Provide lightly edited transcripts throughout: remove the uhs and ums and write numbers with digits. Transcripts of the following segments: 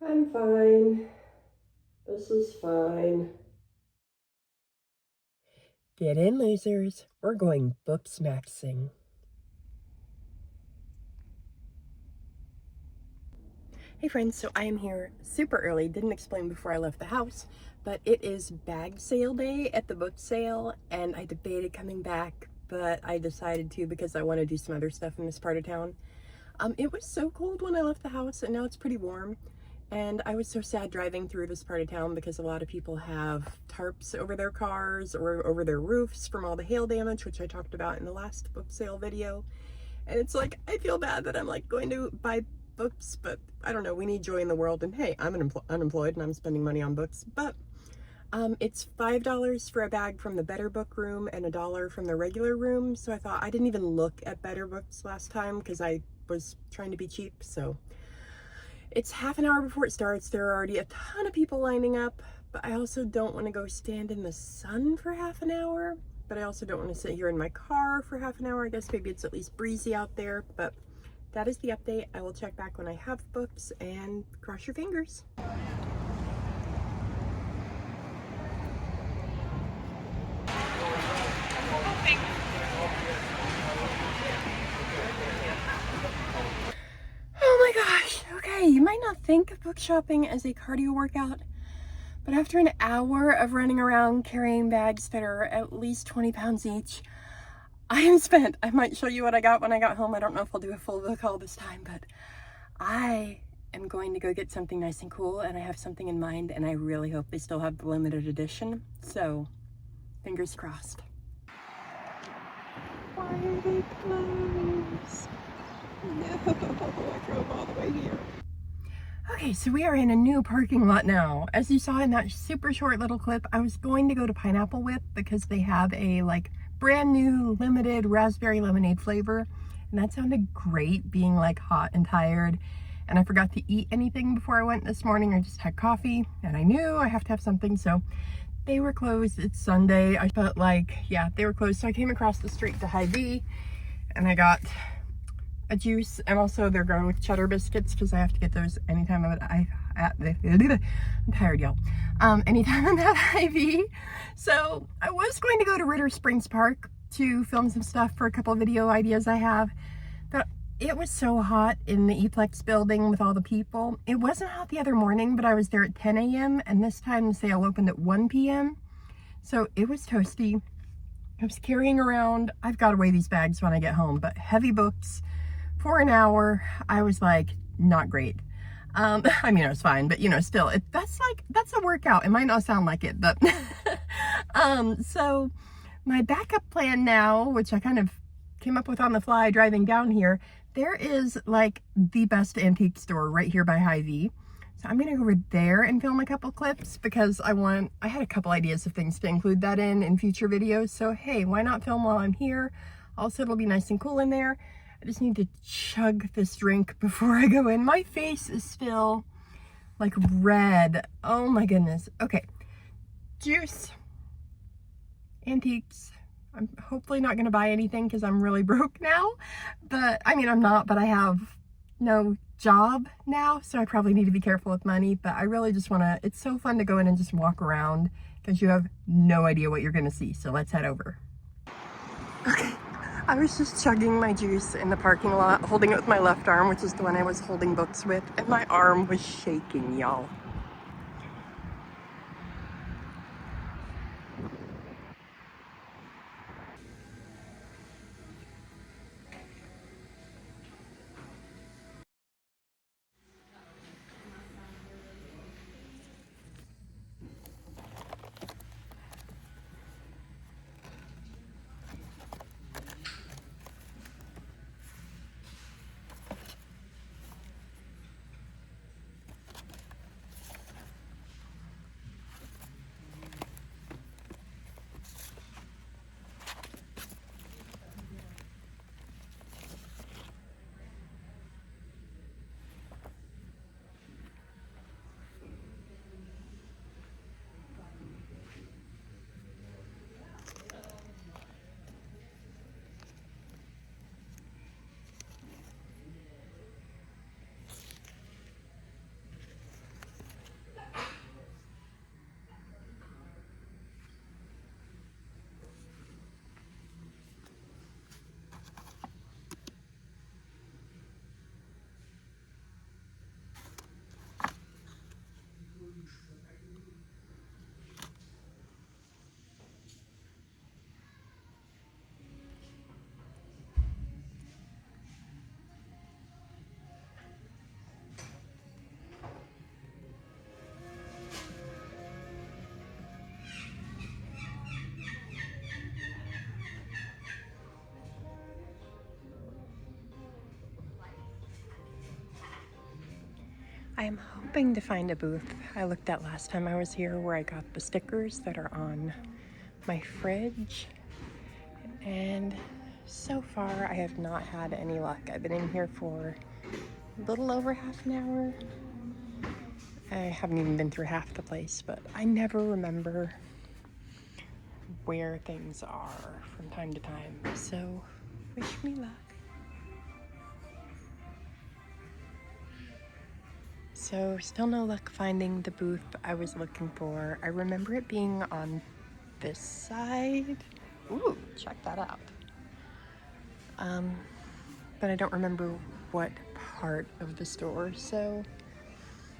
I'm fine. This is fine. Get in, losers. We're going Booksmaxing. Hey friends, so I am here super early. Didn't explain before I left the house, but it is bag sale day at the book sale, and I debated coming back, but I decided to because I want to do some other stuff in this part of town. It was so cold when I left the house, and now it's pretty warm. And I was so sad driving through this part of town because a lot of people have tarps over their cars or over their roofs from all the hail damage, which I talked about in the last book sale video. And it's like, I feel bad that I'm like going to buy books, but I don't know, we need joy in the world. And hey, I'm unemployed and I'm spending money on books, but it's $5 for a bag from the Better Book Room and $1 from the regular room. So I thought, I didn't even look at Better Books last time because I was trying to be cheap. So it's half an hour before it starts. There are already a ton of people lining up, but I also don't want to go stand in the sun for half an hour. But I also don't want to sit here in my car for half an hour. I guess maybe it's at least breezy out there, but that is the update. I will check back when I have books, and cross your fingers. Oh my gosh, okay, you might not think of book shopping as a cardio workout, but after an hour of running around carrying bags that are at least 20 pounds each, I am spent. I might show you what I got when I got home. I don't know if I'll do a full book haul this time, but I am going to go get something nice and cool, and I have something in mind, and I really hope they still have the limited edition. So, fingers crossed. Why are they closed? No, I drove all the way here. Okay, so we are in a new parking lot now. As you saw in that super short little clip, I was going to go to Pineapple Whip because they have a like brand new limited raspberry lemonade flavor, and that sounded great, being like hot and tired. And I forgot to eat anything before I went this morning. I just had coffee, and I knew I have to have something, so they were closed. It's Sunday. I felt like, yeah, they were closed. So I came across the street to Hy-Vee, and I got a juice, and also they're going with cheddar biscuits because I have to get those anytime I'm tired, y'all. Anytime I'm at Hy-Vee. So I was going to go to Ritter Springs Park to film some stuff for a couple of video ideas I have, but it was so hot in the Eplex building with all the people. It wasn't hot the other morning, but I was there at 10 a.m. and this time the sale opened at 1 p.m. So it was toasty. I was carrying around, I've got to weigh these bags when I get home, but heavy books for an hour. I was like, not great. I mean, it was fine, but you know, still, that's a workout. It might not sound like it, but so my backup plan now, which I kind of came up with on the fly driving down here, there is like the best antique store right here by Hy-Vee. So I'm gonna go over there and film a couple clips because I had a couple ideas of things to include that in future videos. So hey, why not film while I'm here? Also, it'll be nice and cool in there. I just need to chug this drink before I go in. My face is still like red. Oh my goodness. Okay, juice, antiques. I'm hopefully not going to buy anything because I'm really broke now. But I mean, I'm not, but I have no job now, so I probably need to be careful with money. But I really just want to, it's so fun to go in and just walk around because you have no idea what you're going to see. So let's head over. Okay, I was just chugging my juice in the parking lot, holding it with my left arm, which is the one I was holding books with, and my arm was shaking, y'all. I'm hoping to find a booth I looked at last time I was here where I got the stickers that are on my fridge, and so far I have not had any luck. I've been in here for a little over half an hour. I haven't even been through half the place, but I never remember where things are from time to time, so wish me luck. So still no luck finding the booth I was looking for. I remember it being on this side. Ooh, check that out. But I don't remember what part of the store, so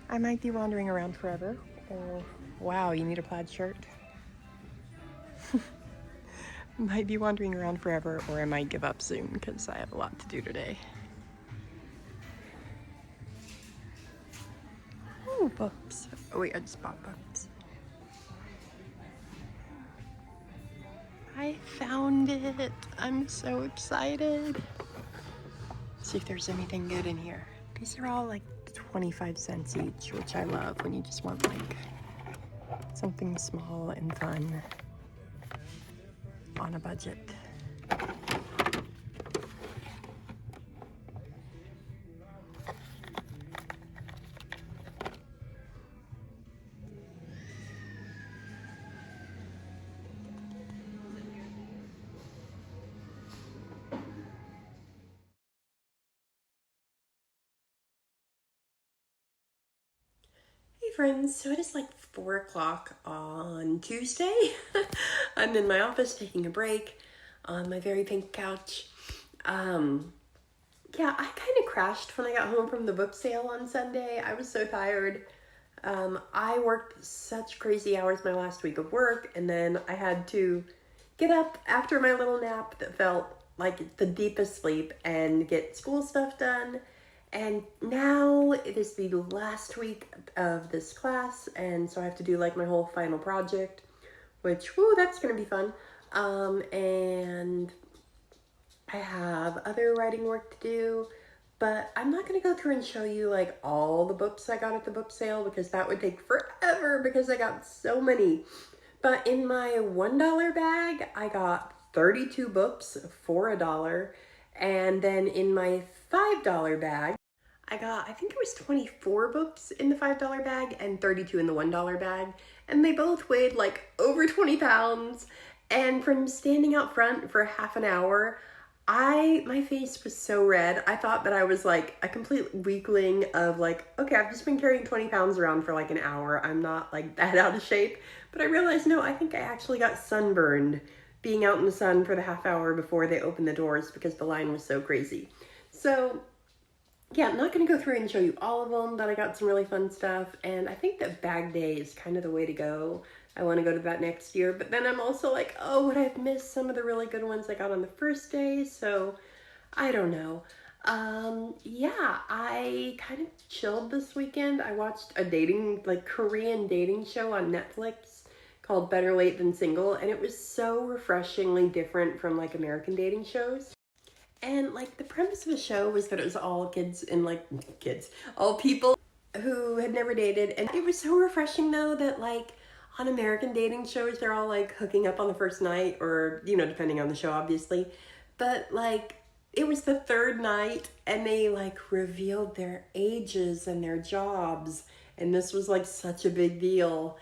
I might be wandering around forever. Or, wow, you need a plaid shirt? Might be wandering around forever, or I might give up soon because I have a lot to do today. Ooh, books. Oh wait, I just bought books. I found it. I'm so excited. See if there's anything good in here. These are all like 25 cents each, which I love when you just want like something small and fun on a budget. Friends, so it is like 4 o'clock on Tuesday. I'm in my office taking a break on my very pink couch. Yeah, I kind of crashed when I got home from the book sale on Sunday. I was so tired. I worked such crazy hours my last week of work, and then I had to get up after my little nap that felt like the deepest sleep and get school stuff done. And now it is the last week of this class, and so I have to do like my whole final project, which, whoo, that's gonna be fun. And I have other writing work to do, but I'm not gonna go through and show you like all the books I got at the book sale because that would take forever because I got so many. But in my $1 bag, I got 32 books for $1. And then in my $5 bag, I got, I think it was 24 books in the $5 bag and 32 in the $1 bag. And they both weighed like over 20 pounds. And from standing out front for half an hour, my face was so red. I thought that I was like a complete weakling of like, okay, I've just been carrying 20 pounds around for like an hour. I'm not like that out of shape. But I realized, no, I think I actually got sunburned being out in the sun for the half hour before they opened the doors because the line was so crazy. So yeah, I'm not going to go through and show you all of them, but I got some really fun stuff. And I think that bag day is kind of the way to go. I want to go to that next year. But then I'm also like, oh, would I have missed some of the really good ones I got on the first day? So I don't know. Yeah, I kind of chilled this weekend. I watched a Korean dating show on Netflix called Better Late Than Single. And it was so refreshingly different from like American dating shows. And like the premise of the show was that it was all all people who had never dated. And it was so refreshing though that like on American dating shows, they're all like hooking up on the first night or, you know, depending on the show, obviously. But like it was the third night and they like revealed their ages and their jobs. And this was like such a big deal.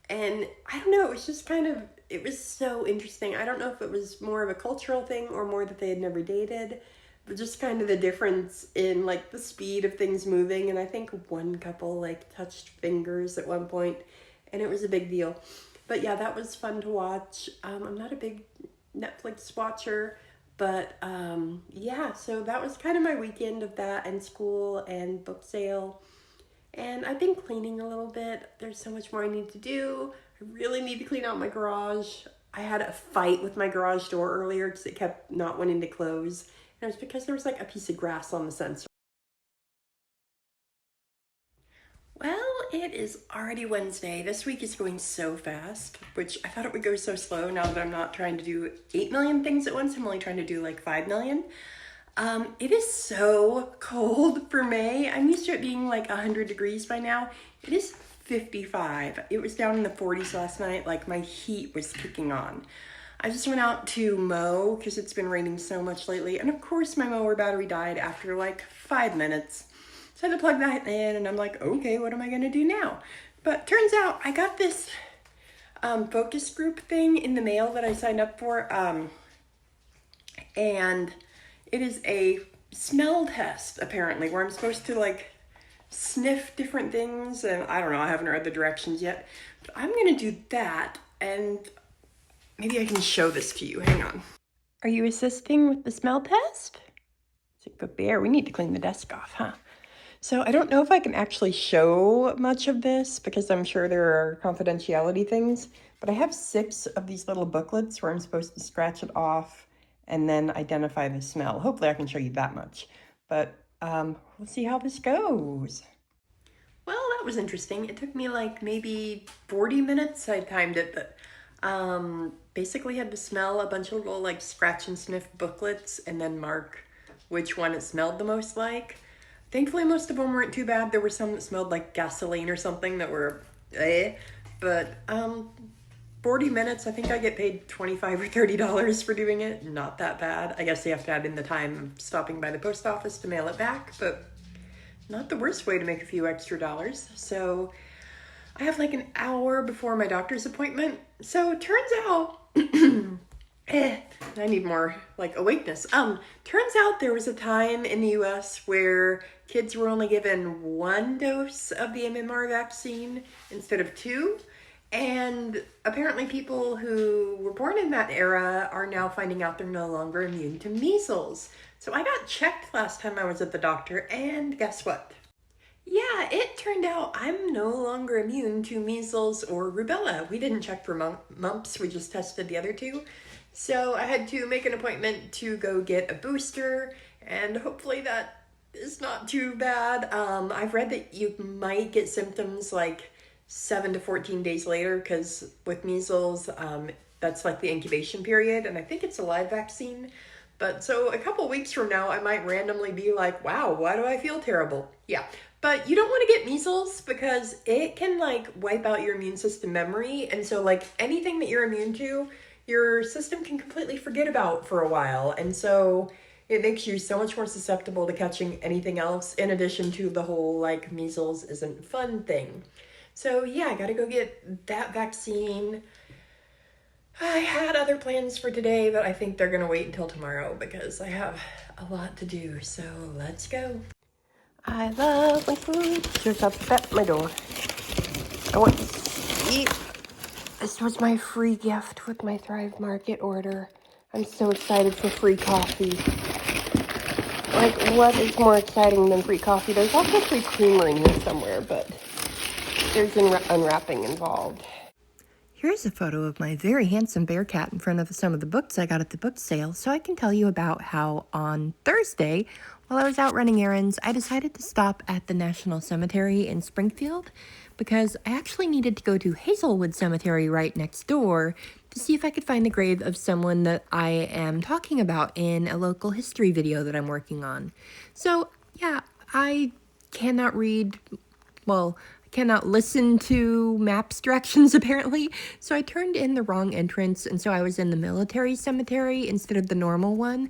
And I don't know, it was just it was so interesting. I don't know if it was more of a cultural thing or more that they had never dated, but just kind of the difference in like the speed of things moving. And I think one couple like touched fingers at one point and it was a big deal. But yeah, that was fun to watch. I'm not a big Netflix watcher, but yeah, so that was kind of my weekend of that and school and book sale. And I've been cleaning a little bit. There's so much more I need to do. I really need to clean out my garage. I had a fight with my garage door earlier because it kept not wanting to close. And it was because there was like a piece of grass on the sensor. Well, it is already Wednesday. This week is going so fast, which I thought it would go so slow now that I'm not trying to do 8 million things at once. I'm only trying to do like 5 million. It is so cold for May. I'm used to it being like 100 degrees by now. It is 55. It was down in the 40s last night, like my heat was kicking on. I just went out to mow because it's been raining so much lately. And of course my mower battery died after like 5 minutes. So I had to plug that in and I'm like, okay, what am I gonna do now? But turns out I got this focus group thing in the mail that I signed up for. And it is a smell test apparently where I'm supposed to like sniff different things. And I don't know, I haven't read the directions yet. But I'm gonna do that and maybe I can show this to you. Hang on. Are you assisting with the smell test? It's a good bear. We need to clean the desk off, huh? So I don't know if I can actually show much of this because I'm sure there are confidentiality things, but I have 6 of these little booklets where I'm supposed to scratch it off and then identify the smell. Hopefully I can show you that much, but we'll see how this goes. Well, that was interesting. It took me like maybe 40 minutes. I timed it, but basically had to smell a bunch of little like scratch and sniff booklets and then mark which one it smelled the most like. Thankfully, most of them weren't too bad. There were some that smelled like gasoline or something that were but 40 minutes, I think I get paid $25 or $30 for doing it. Not that bad. I guess they have to add in the time of stopping by the post office to mail it back, but not the worst way to make a few extra dollars. So I have like an hour before my doctor's appointment. So it turns out, I need more like awakeness. Turns out there was a time in the US where kids were only given 1 dose of the MMR vaccine instead of 2. And apparently people who were born in that era are now finding out they're no longer immune to measles. So I got checked last time I was at the doctor and guess what? Yeah, it turned out I'm no longer immune to measles or rubella. We didn't check for mumps, we just tested the other 2. So I had to make an appointment to go get a booster and hopefully that is not too bad. I've read that you might get symptoms like 7 to 14 days later because with measles, that's like the incubation period and I think it's a live vaccine. But so a couple weeks from now, I might randomly be like, wow, why do I feel terrible? Yeah, but you don't want to get measles because it can like wipe out your immune system memory. And so like anything that you're immune to, your system can completely forget about for a while. And so it makes you so much more susceptible to catching anything else in addition to the whole like measles isn't fun thing. So yeah, I gotta go get that vaccine. I had other plans for today, but I think they're gonna wait until tomorrow because I have a lot to do. So let's go. I love my food. There's a bat at my door. I want to eat. This was my free gift with my Thrive Market order. I'm so excited for free coffee. Like, what is more exciting than free coffee? There's also free creamer in here somewhere, but there's unwrapping involved. Here's a photo of my very handsome bear cat in front of some of the books I got at the book sale, so I can tell you about how on Thursday, while I was out running errands, I decided to stop at the National Cemetery in Springfield because I actually needed to go to Hazelwood Cemetery right next door to see if I could find the grave of someone that I am talking about in a local history video that I'm working on. So, yeah, I cannot listen to maps directions apparently, so I turned in the wrong entrance, and so I was in the military cemetery instead of the normal one,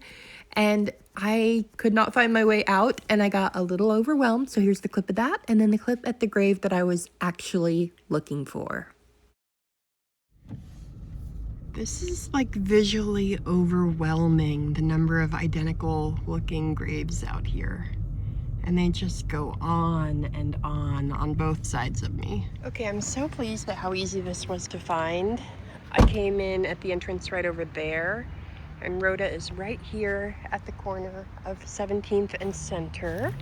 and I could not find my way out, and I got a little overwhelmed, so here's the clip of that, and then the clip at the grave that I was actually looking for. This is like visually overwhelming, the number of identical looking graves out here. And they just go on and on both sides of me. Okay, I'm so pleased at how easy this was to find. I came in at the entrance right over there, and Rhoda is right here at the corner of 17th and Center.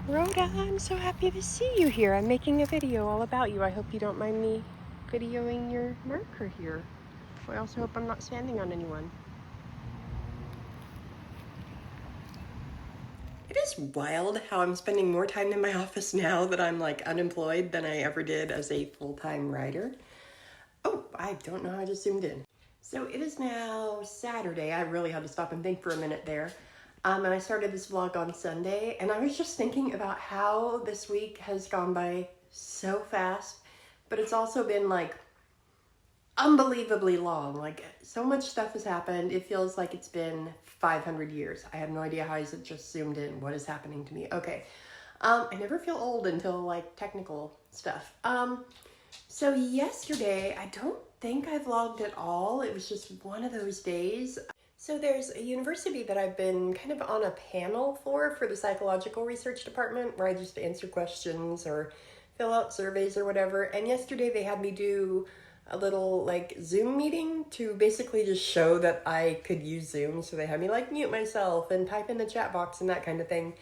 Rhoda, I'm so happy to see you here. I'm making a video all about you. I hope you don't mind me videoing your marker here. I also hope I'm not standing on anyone. It is wild how I'm spending more time in my office now that I'm like unemployed than I ever did as a full-time writer. Oh, I don't know how I just zoomed in. So it is now Saturday. I really had to stop and think for a minute there. And I started this vlog on Sunday, and I was just thinking about how this week has gone by so fast, but it's also been like unbelievably long. Like, so much stuff has happened. It feels like it's been 500 years. I have no idea how is it just zoomed in. What is happening to me? Okay. I never feel old until like technical stuff. So yesterday, I don't think I vlogged at all. It was just one of those days. So there's a university that I've been kind of on a panel for the psychological research department, where I just answer questions or fill out surveys or whatever. And yesterday they had me do a little like Zoom meeting to basically just show that I could use Zoom. So they had me like mute myself and type in the chat box and that kind of thing.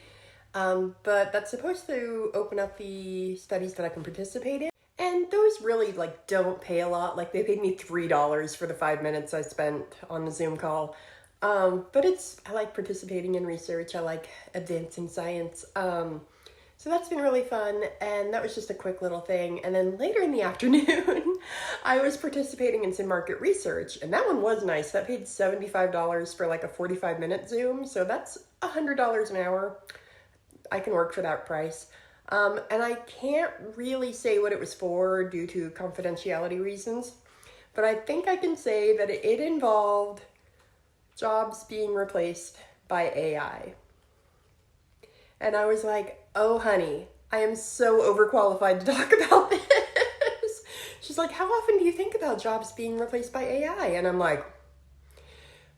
But that's supposed to open up the studies that I can participate in. And those really like don't pay a lot. Like, they paid me $3 for the 5 minutes I spent on the Zoom call. But I like participating in research. I like advancing science. So that's been really fun. And that was just a quick little thing. And then later in the afternoon, I was participating in some market research, and that one was nice. That paid $75 for like a 45-minute Zoom. So that's $100 an hour. I can work for that price. And I can't really say what it was for due to confidentiality reasons, but I think I can say that it involved jobs being replaced by AI. And I was like, oh honey, I am so overqualified to talk about this. She's like, how often do you think about jobs being replaced by AI? And I'm like,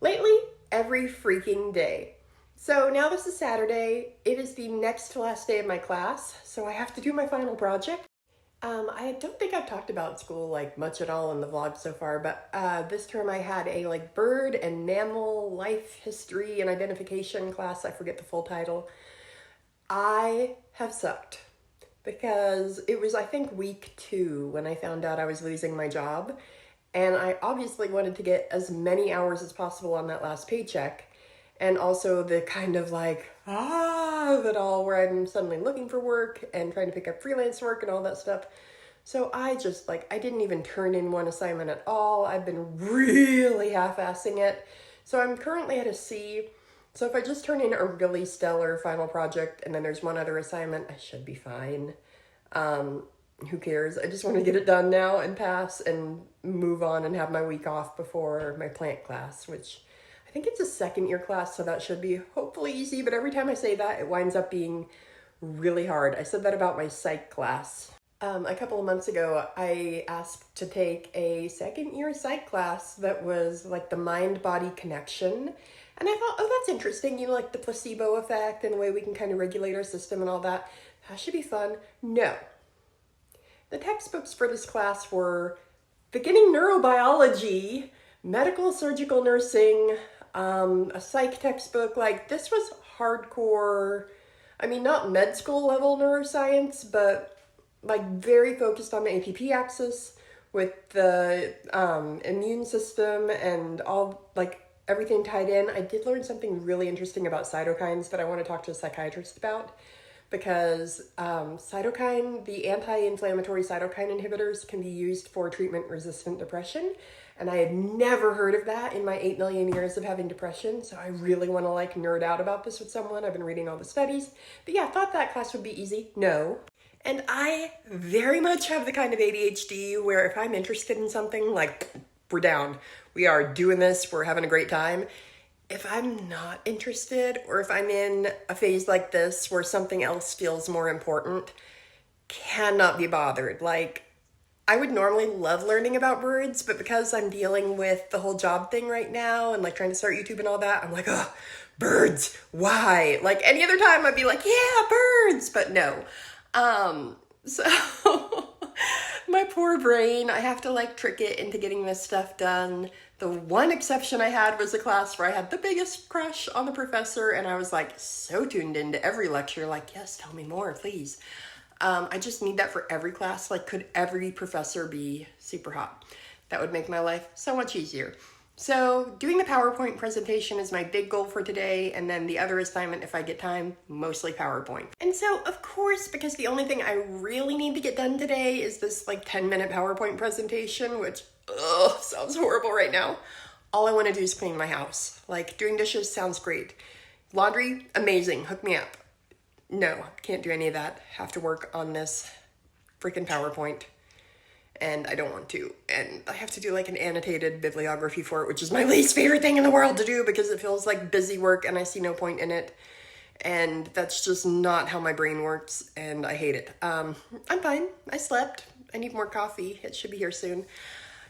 lately, every freaking day. So now this is Saturday. It is the next to last day of my class, so I have to do my final project. I don't think I've talked about school like much at all in the vlog so far, but this term I had a like bird and mammal life history and identification class. I forget the full title. I have sucked because it was, I think, week 2 when I found out I was losing my job, and I obviously wanted to get as many hours as possible on that last paycheck. And also the kind of like, of it all, where I'm suddenly looking for work and trying to pick up freelance work and all that stuff. So I just I didn't even turn in one assignment at all. I've been really half-assing it. So I'm currently at a C. So if I just turn in a really stellar final project and then there's one other assignment, I should be fine. Who cares? I just want to get it done now and pass and move on and have my week off before my plant class, which I think it's a second-year class, so that should be hopefully easy, but every time I say that, it winds up being really hard. I said that about my psych class. A couple of months ago, I asked to take a second-year psych class that was like the mind-body connection, and I thought, oh, that's interesting, you know, like the placebo effect and the way we can kind of regulate our system and all that. That should be fun. No. The textbooks for this class were beginning neurobiology, medical surgical nursing, a psych textbook. Like, this was hardcore, I mean, not med school level neuroscience, but like very focused on the APP axis with the immune system and all, like, everything tied in. I did learn something really interesting about cytokines that I want to talk to a psychiatrist about, because the anti-inflammatory cytokine inhibitors can be used for treatment-resistant depression. And I had never heard of that in my 8 million years of having depression. So I really want to like nerd out about this with someone. I've been reading all the studies. But yeah, I thought that class would be easy. No. And I very much have the kind of ADHD where if I'm interested in something, like, we're down. We are doing this. We're having a great time. If I'm not interested, or if I'm in a phase like this where something else feels more important, cannot be bothered. Like, I would normally love learning about birds, but because I'm dealing with the whole job thing right now and like trying to start YouTube and all that, I'm like, oh, birds, why? Like, any other time I'd be like, yeah, birds, but no. So my poor brain, I have to like trick it into getting this stuff done. The one exception I had was a class where I had the biggest crush on the professor, and I was like so tuned into every lecture, like, yes, tell me more, please. I just need that for every class. Like, could every professor be super hot? That would make my life so much easier. So doing the PowerPoint presentation is my big goal for today, and then the other assignment, if I get time, mostly PowerPoint. And so, of course, because the only thing I really need to get done today is this like 10-minute PowerPoint presentation, which sounds horrible right now. All I want to do is clean my house. Like, doing dishes sounds great. Laundry, amazing, hook me up. No, can't do any of that. Have to work on this freaking PowerPoint. And I don't want to. And I have to do like an annotated bibliography for it, which is my least favorite thing in the world to do because it feels like busy work and I see no point in it. And that's just not how my brain works, and I hate it. I'm fine. I slept. I need more coffee. It should be here soon.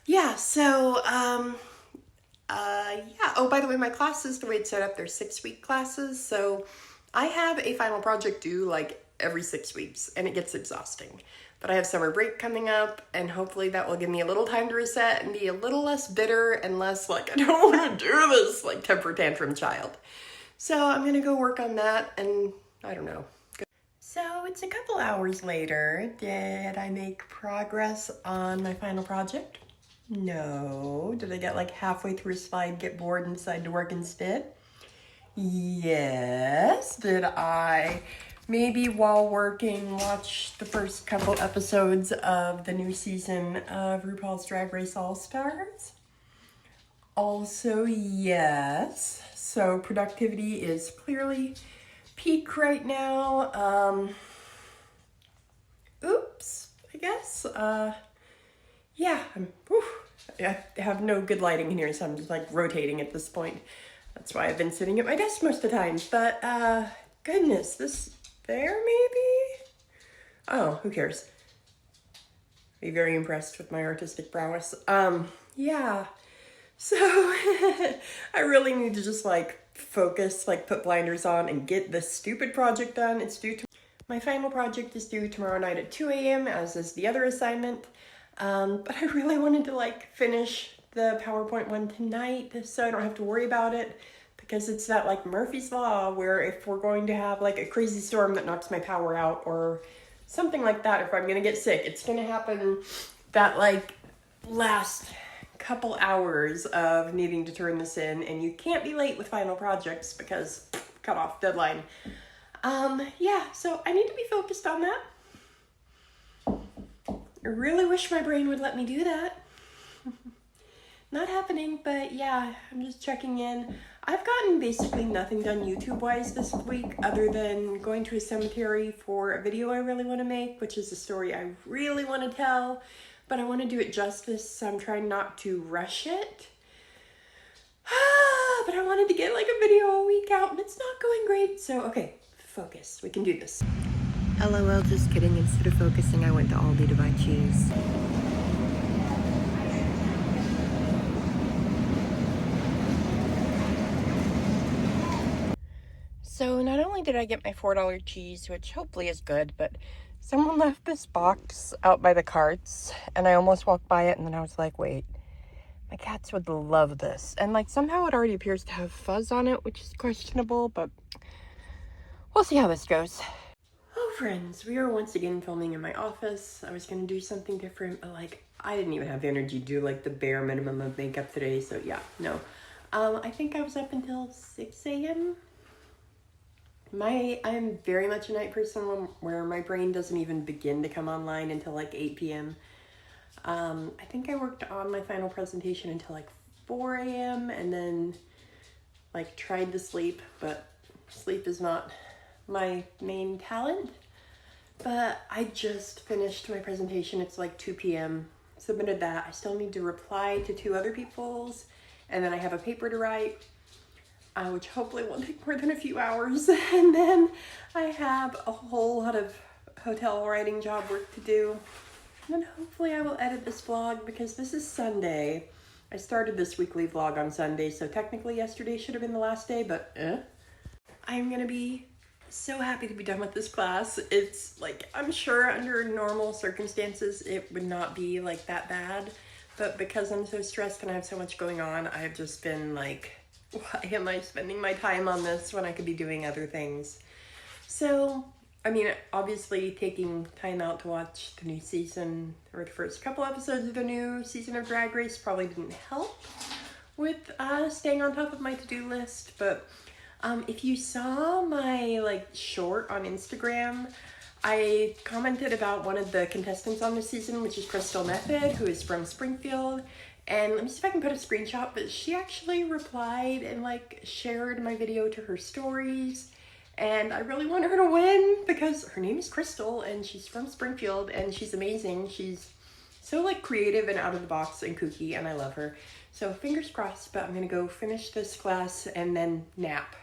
Yeah, so, yeah. Oh, by the way, my classes, the way it's set up, they're 6-week classes. So I have a final project due like every 6 weeks, and it gets exhausting. But I have summer break coming up, and hopefully that will give me a little time to reset and be a little less bitter and less like, I don't want to do this, like temper tantrum child. So I'm going to go work on that, and I don't know. So it's a couple hours later. Did I make progress on my final project? No. Did I get like halfway through a slide, get bored, and decide to work instead? Yes. Did I maybe while working watch the first couple episodes of the new season of RuPaul's Drag Race All-Stars? Also, yes. So productivity is clearly peak right now. Oops, I guess. Yeah, I have no good lighting in here, so I'm just like rotating at this point. That's why I've been sitting at my desk most of the time. But goodness, this there maybe? Oh, who cares? Be very impressed with my artistic prowess. Yeah. So I really need to just like focus, like put blinders on and get this stupid project done. It's due to my final project is due tomorrow night at 2 a.m. as is the other assignment. But I really wanted to like finish the PowerPoint one tonight so I don't have to worry about it, because it's that like Murphy's Law where if we're going to have like a crazy storm that knocks my power out or something like that, if I'm gonna get sick, it's gonna happen that like last couple hours of needing to turn this in, and you can't be late with final projects because cut off deadline. Yeah, so I need to be focused on that. I really wish my brain would let me do that. Not happening, but yeah, I'm just checking in. I've gotten basically nothing done YouTube-wise this week other than going to a cemetery for a video I really want to make, which is a story I really want to tell, but I want to do it justice, so I'm trying not to rush it. But I wanted to get like a video a week out, and it's not going great, so okay, focus. We can do this. LOL, just kidding. Instead of focusing, I went to Aldi to buy cheese. So not only did I get my $4 cheese, which hopefully is good, but someone left this box out by the carts, and I almost walked by it, and then I was like, wait, my cats would love this. And like somehow it already appears to have fuzz on it, which is questionable, but we'll see how this goes. Oh, friends, we are once again filming in my office. I was gonna do something different, but like I didn't even have the energy to do like the bare minimum of makeup today, so yeah, no. I think I was up until 6 a.m. I'm very much a night person where my brain doesn't even begin to come online until like 8 p.m. I think I worked on my final presentation until like 4 a.m. and then like tried to sleep, but sleep is not my main talent. But I just finished my presentation. It's like 2 p.m. Submitted that. I still need to reply to 2 other people's, and then I have a paper to write, which hopefully won't take more than a few hours. And then I have a whole lot of hotel writing job work to do. And then hopefully I will edit this vlog because this is Sunday. I started this weekly vlog on Sunday, so technically yesterday should have been the last day, but I'm gonna be so happy to be done with this class. It's like, I'm sure under normal circumstances it would not be like that bad, but because I'm so stressed and I have so much going on, I've just been like, why am I spending my time on this when I could be doing other things? So, I mean, obviously taking time out to watch the new season or the first couple episodes of the new season of Drag Race probably didn't help with staying on top of my to-do list, but if you saw my short on Instagram, I commented about one of the contestants on the season, which is Crystal Method, who is from Springfield. And let me see if I can put a screenshot, but she actually replied and shared my video to her stories. And I really want her to win because her name is Crystal and she's from Springfield and she's amazing. She's so creative and out of the box and kooky, and I love her. So fingers crossed, but I'm gonna go finish this class and then nap.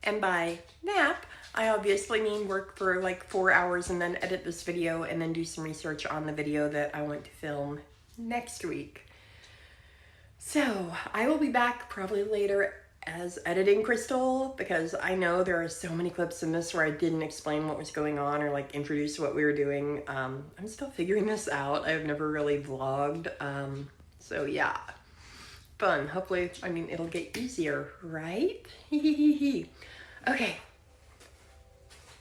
And by nap, I obviously mean work for 4 hours and then edit this video and then do some research on the video that I want to film next week. So I will be back probably later as editing Crystal, because I know there are so many clips in this where I didn't explain what was going on or introduce what we were doing. I'm still figuring this out. I've never really vlogged. So yeah, fun. Hopefully, it'll get easier, right? Okay,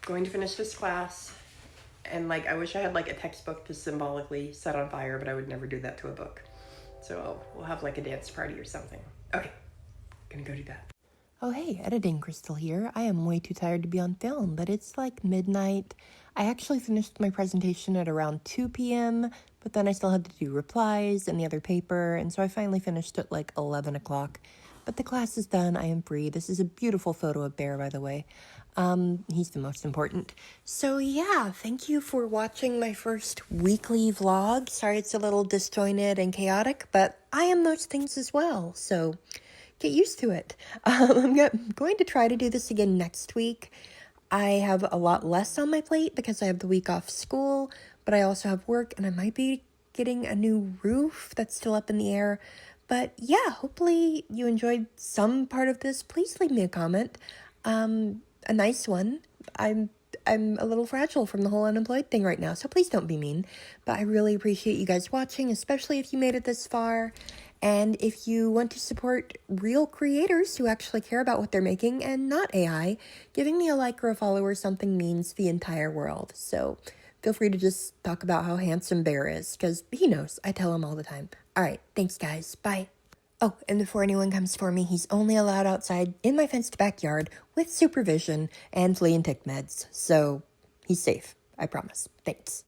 going to finish this class, and I wish I had a textbook to symbolically set on fire, but I would never do that to a book. So we'll have a dance party or something. Okay, gonna go do that. Oh hey, editing Crystal here. I am way too tired to be on film, but it's midnight. I actually finished my presentation at around 2 p.m., but then I still had to do replies and the other paper, and so I finally finished at 11 o'clock. But the class is done, I am free. This is a beautiful photo of Bear, by the way. He's the most important. So yeah, thank you for watching my first weekly vlog. Sorry it's a little disjointed and chaotic, but I am those things as well, so get used to it. I'm going to try to do this again next week. I have a lot less on my plate because I have the week off school, but I also have work, and I might be getting a new roof that's still up in the air. But yeah, hopefully you enjoyed some part of this. Please leave me a comment. A nice one. I'm a little fragile from the whole unemployed thing right now, so please don't be mean. But I really appreciate you guys watching, especially if you made it this far. And if you want to support real creators who actually care about what they're making and not AI, giving me a like or a follow or something means the entire world. So feel free to just talk about how handsome Bear is, because he knows. I tell him all the time. All right, thanks guys. Bye. Oh, and before anyone comes for me, he's only allowed outside in my fenced backyard with supervision and flea and tick meds. So he's safe, I promise. Thanks.